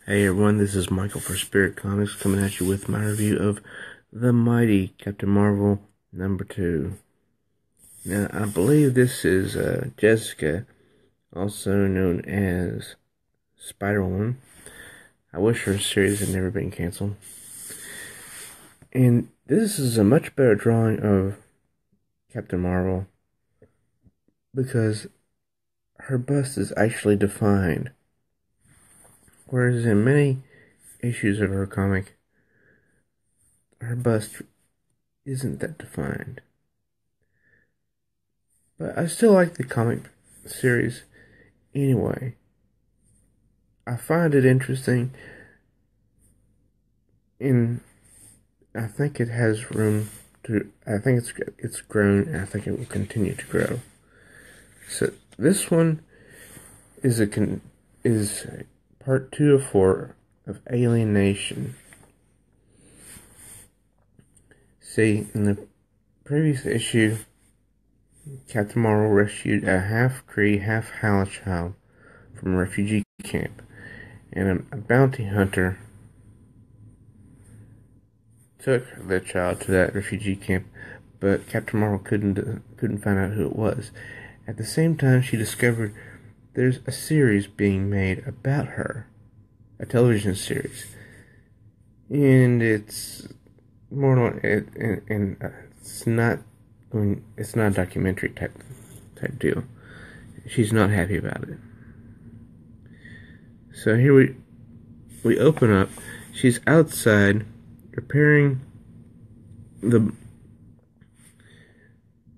Hey everyone, this is Michael for Spirit Comics coming at you with my review of The Mighty Captain Marvel #2. Now, I believe this is Jessica, also known as Spider-Woman. I wish her series had never been canceled. And this is a much better drawing of Captain Marvel because her bust is actually defined. Whereas in many issues of her comic, her bust isn't that defined. But I still like the comic series anyway. I find it interesting, and I think it has room to. I think it's grown, and I think it will continue to grow. So this one is part 2 of 4 of Alien Nation. See, in the previous issue, Captain Marvel rescued a half-Kree, half-Hala child from a refugee camp, and a bounty hunter took the child to that refugee camp, but Captain Marvel couldn't find out who it was. At the same time, she discovered there's a series being made about her, a television series, and it's more it's not a documentary type deal. She's not happy about it. So here we open up. She's outside repairing the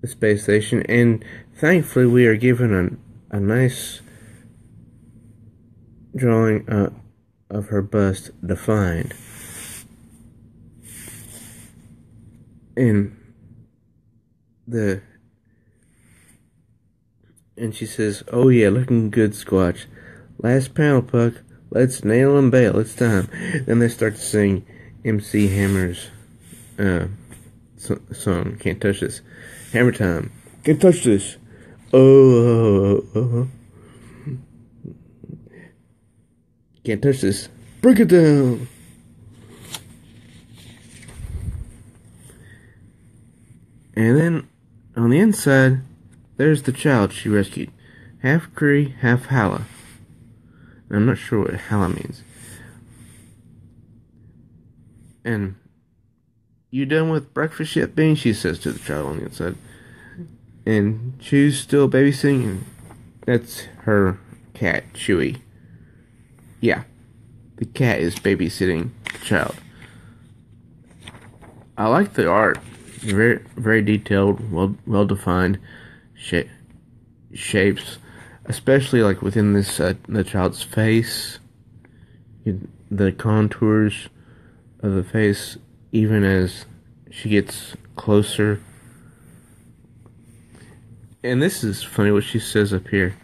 space station, and thankfully we are given a nice drawing of her bust defined. And she says, "Oh yeah, looking good, Squatch. Last panel, Puck. Let's nail and bail. It's time." Then they start to sing MC Hammer's song. Can't touch this. Hammer time. Can't touch this. Oh. Can't touch this. Break it down. And then on the inside, there's the child she rescued. Half Kree, half Hala. I'm not sure what Hala means. And, "You done with breakfast yet, Bean?" she says to the child on the inside. And Chew's still babysitting, and that's her cat, Chewie. Yeah, the cat is babysitting the child. I like the art. Very, very detailed, well defined shapes, especially like within this the child's face, the contours of the face, even as she gets closer. And this is funny what she says up here.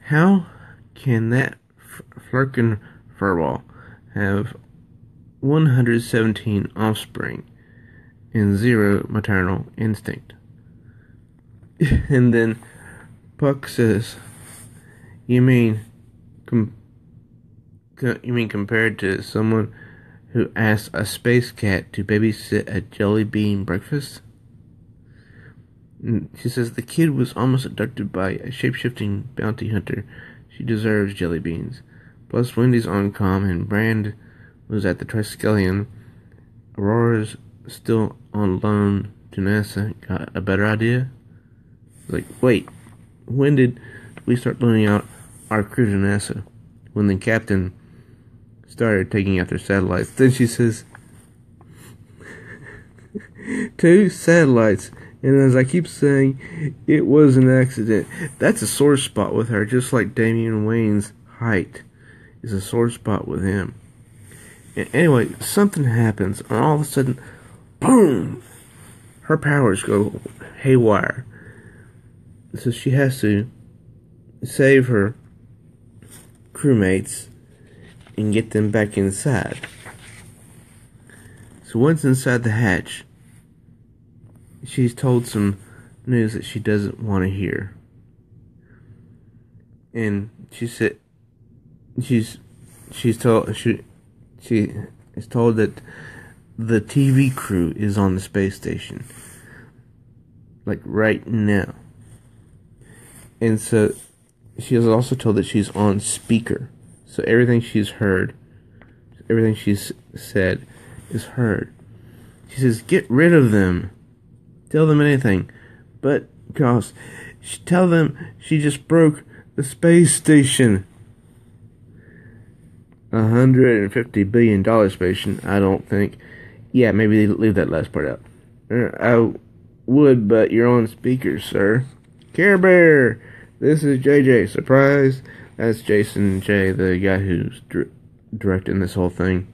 "How can that Flerken furball have 117 offspring and 0 maternal instinct?" And then Puck says, you mean compared to someone who asked a space cat to babysit a jelly bean breakfast?" And she says, "The kid was almost abducted by a shape-shifting bounty hunter. She deserves jelly beans. Plus, Wendy's on comm, and Brand was at the Triskelion. Aurora's still on loan to NASA. Got a better idea?" Like, wait, when did we start loaning out our crew to NASA? When the captain started taking out their satellites. Then she says, 2 satellites. And as I keep saying, it was an accident. That's a sore spot with her, just like Damian Wayne's height is a sore spot with him. And anyway, something happens, and all of a sudden, boom! Her powers go haywire. So she has to save her crewmates and get them back inside. So once inside the hatch, she's told some news that she doesn't want to hear. And she said, she's she's told she is told that the TV crew is on the space station, like right now. And so she is also told that she's on speaker. So everything she's heard, everything she's said is heard. She says, "Get rid of them. Tell them anything. But, gosh, tell them she just broke the space station." $150 billion station, I don't think. Yeah, maybe leave that last part out. I would, but you're on speaker, sir. Care Bear! This is JJ. Surprise! That's Jason J, the guy who's directing this whole thing.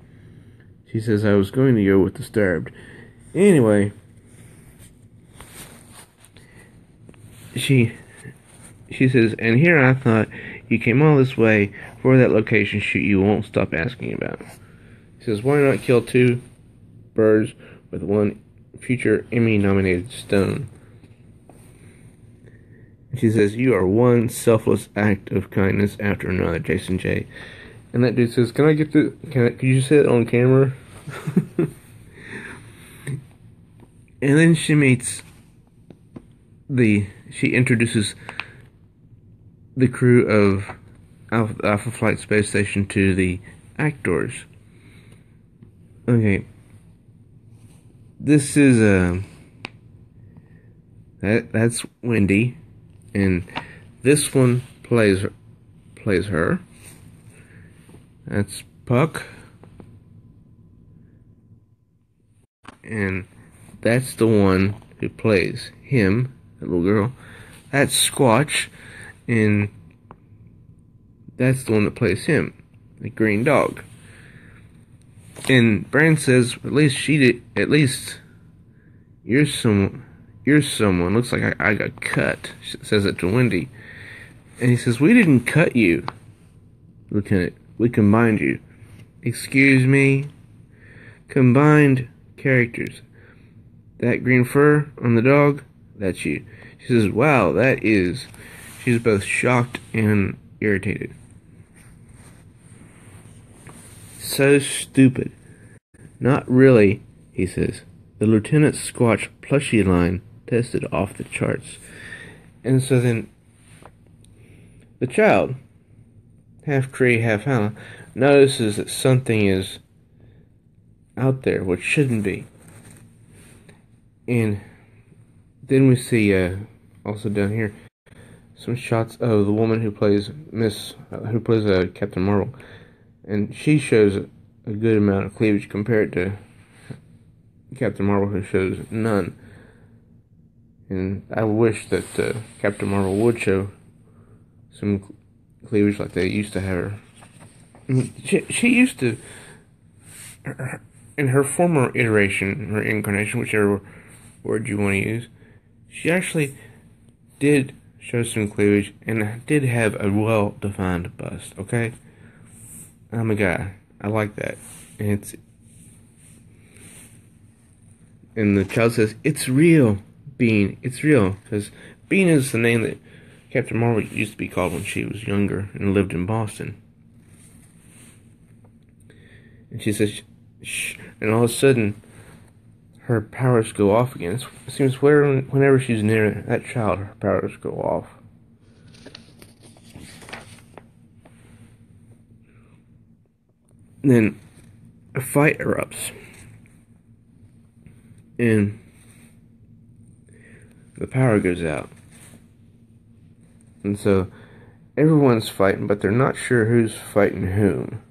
She says, "I was going to go with Disturbed." Anyway, she says, "And here I thought you came all this way for that location shoot you won't stop asking about." She says, "Why not kill two birds with one future Emmy-nominated stone?" She says, "You are one selfless act of kindness after another, Jason J." And that dude says, "Can I get the? Could you say it on camera?" And then she introduces the crew of Alpha Flight Space Station to the actors. Okay, this is that's Wendy, and this one plays her. That's Puck, and that's the one who plays him, the little girl. That's Squatch, and that's the one that plays him, the green dog. And Brand says, "At least she did. At least you're someone. You're someone. Looks like I got cut." She says it to Wendy, and he says, "We didn't cut you, Lieutenant. We combined you." "Excuse me." "Combined characters. That green fur on the dog, that's you." She says, "Wow, that is." She's both shocked and irritated. "So stupid." "Not really," he says. "The Lieutenant Squatch plushie line tested off the charts." And so then the child, half Cree, half Hannah, notices that something is out there which shouldn't be. And then we see also down here some shots of the woman who plays Captain Marvel, and she shows a good amount of cleavage compared to Captain Marvel, who shows none. And I wish that Captain Marvel would show some cleavage like they used to have her. She used to, in her former iteration, or incarnation, whichever word you want to use, she actually did show some cleavage and did have a well-defined bust, okay? I'm a guy. I like that. And the child says, "It's real, Bean. It's real." Because Bean is the name that Captain Marvel used to be called when she was younger and lived in Boston. And she says, "Shh," and all of a sudden, her powers go off again. It seems whenever she's near that child, her powers go off. And then a fight erupts, and the power goes out. And so everyone's fighting, but they're not sure who's fighting whom.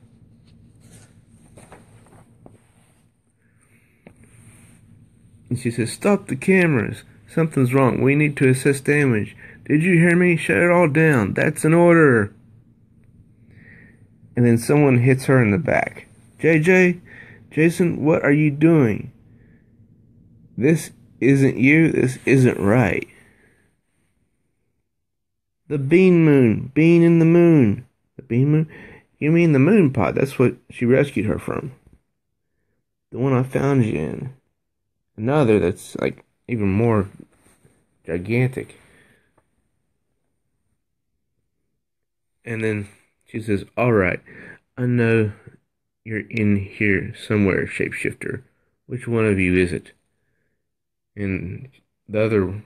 And she says, "Stop the cameras. Something's wrong. We need to assess damage. Did you hear me? Shut it all down. That's an order." And then someone hits her in the back. "JJ, Jason, what are you doing? This isn't you. This isn't right." "The Bean Moon. Bean in the moon." "The Bean Moon? You mean the moon pod? That's what she rescued her from. The one I found you in. Another that's like even more gigantic." And then She says, "All right, I know you're in here somewhere, shapeshifter. Which one of you is it?" And the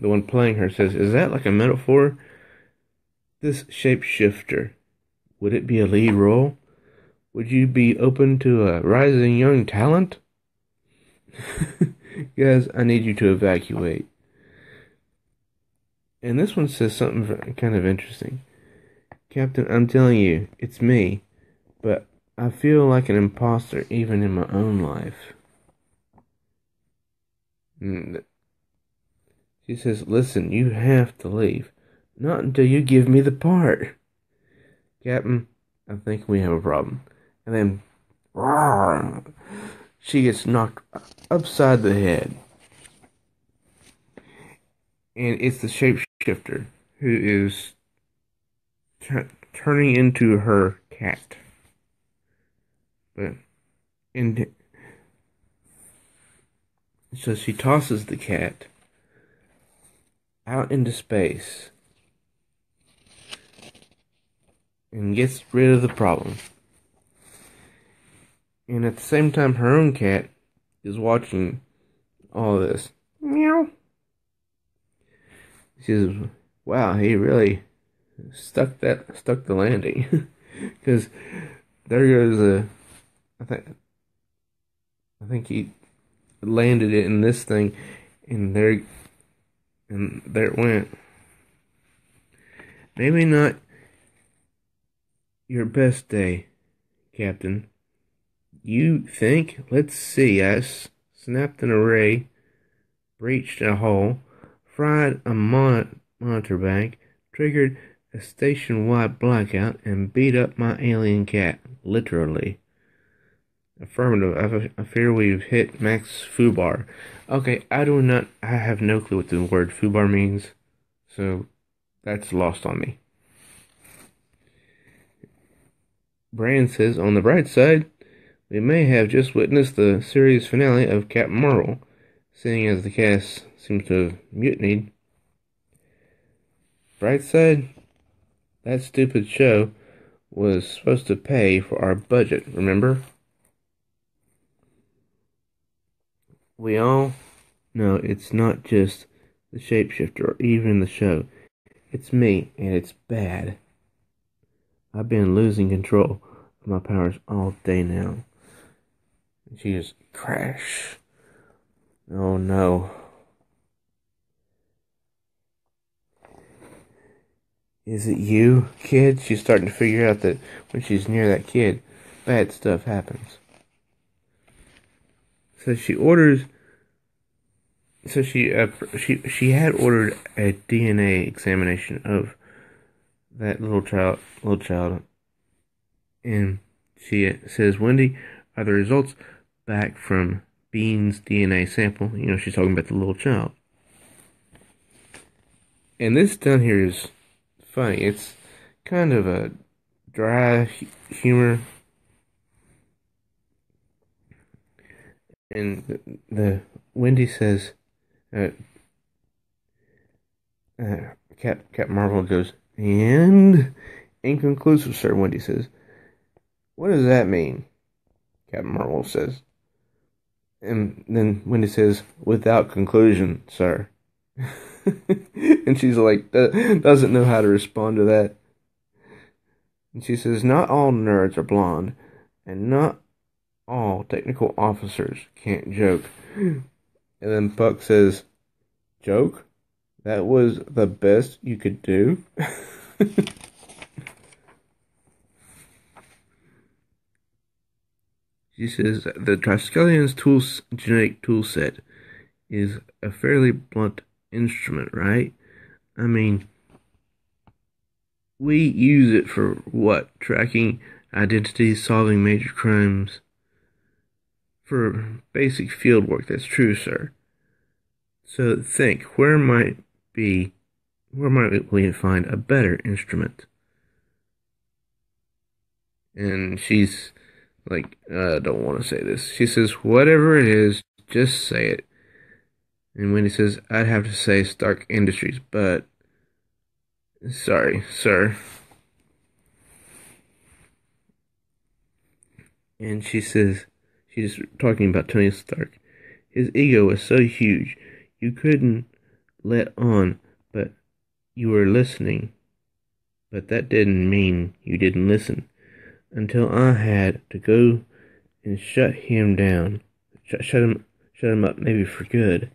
one playing her says, "Is that like a metaphor? This shapeshifter, would it be a lead role? Would you be open to a rising young talent?" Guys, I need you to evacuate. And this one says something kind of interesting. "Captain, I'm telling you, it's me, but I feel like an imposter even in my own life." And she says, "Listen, you have to leave. Not until you give me the part." "Captain, I think we have a problem." And then, roar, she gets knocked upside the head. And it's the shapeshifter who is turning into her cat. But and so she tosses the cat out into space and gets rid of the problem. And at the same time, her own cat is watching all this. Meow. She says, "Wow, he really stuck the landing." Because there goes I think he landed it in this thing, and there it went. Maybe not your best day, Captain. You think? Let's see. I snapped an array, breached a hole, fried a monitor bank, triggered a station-wide blackout, and beat up my alien cat. Literally. Affirmative. I fear we've hit Max Fubar. Okay, I have no clue what the word Fubar means, so that's lost on me. Brand says, "On the bright side, we may have just witnessed the series finale of Captain Marvel, seeing as the cast seems to have mutinied." Bright side? That stupid show was supposed to pay for our budget, remember? We all know it's not just the shapeshifter or even the show. It's me, and it's bad. I've been losing control of my powers all day now. And she just crash. Oh no. "Is it you, kid?" She's starting to figure out that when she's near that kid, bad stuff happens. So she orders. So she had ordered a DNA examination of that little child, and she says, "Wendy, are the results back from Bean's DNA sample?" You know, she's talking about the little child. And this down here is funny. It's kind of a dry humor. And the Wendy says, uh, Cap Marvel goes, "And inconclusive, sir," Wendy says. "What does that mean?" Captain Marvel says. And then Wendy says, "Without conclusion, sir." And she's like, doesn't know how to respond to that. And she says, "Not all nerds are blonde, and not all technical officers can't joke." And then Puck says, "Joke? That was the best you could do?" She says, "The Triskelions' genetic toolset is a fairly blunt instrument, right? I mean, we use it for what? Tracking identities, solving major crimes. For basic field work, that's true, sir. So think, where might we find a better instrument?" And she's like, "I don't want to say this." She says, "Whatever it is, just say it." And Wendy says, "I'd have to say Stark Industries, but sorry, sir." And she's talking about Tony Stark. His ego was so huge, you couldn't let on, but you were listening. But that didn't mean you didn't listen. Until I had to go and shut him down. Shut him up maybe for good.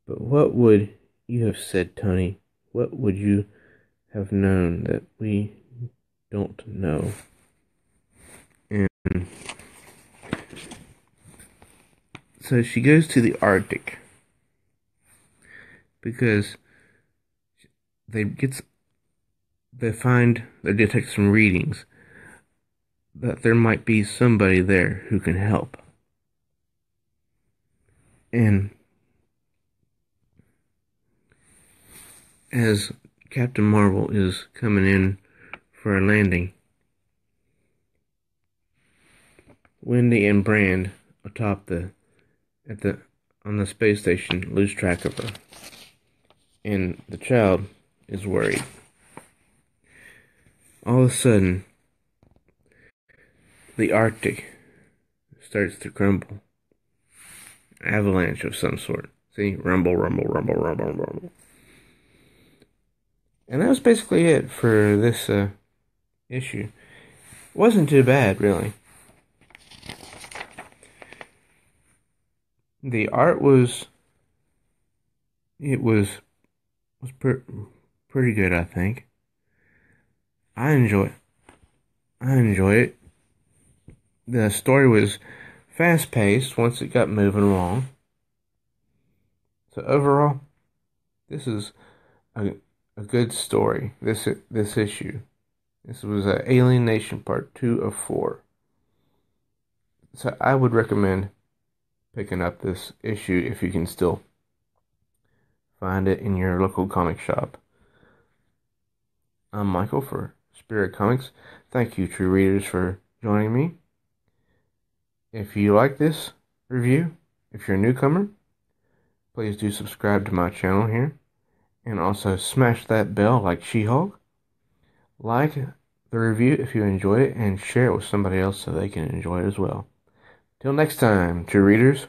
But what would you have said, Tony? What would you have known that we don't know? And so she goes to the Arctic because they detect some readings that there might be somebody there who can help. And as Captain Marvel is coming in for a landing, Wendy and Brand on the space station lose track of her, and the child is worried. All of a sudden, the Arctic starts to crumble. Avalanche of some sort. See? Rumble, rumble, rumble, rumble, rumble. And that was basically it for this issue. It wasn't too bad, really. The art was pretty good, I think. I enjoy it. The story was fast paced once it got moving along. So overall, this is a good story. This issue. This was Alien Nation Part 2 of 4. So I would recommend picking up this issue if you can still find it in your local comic shop. I'm Michael for Spirit Comics. Thank you, true readers, for joining me. If you like this review, if you're a newcomer, please do subscribe to my channel here. And also smash that bell like She-Hulk. Like the review if you enjoyed it, and share it with somebody else so they can enjoy it as well. Till next time, true readers.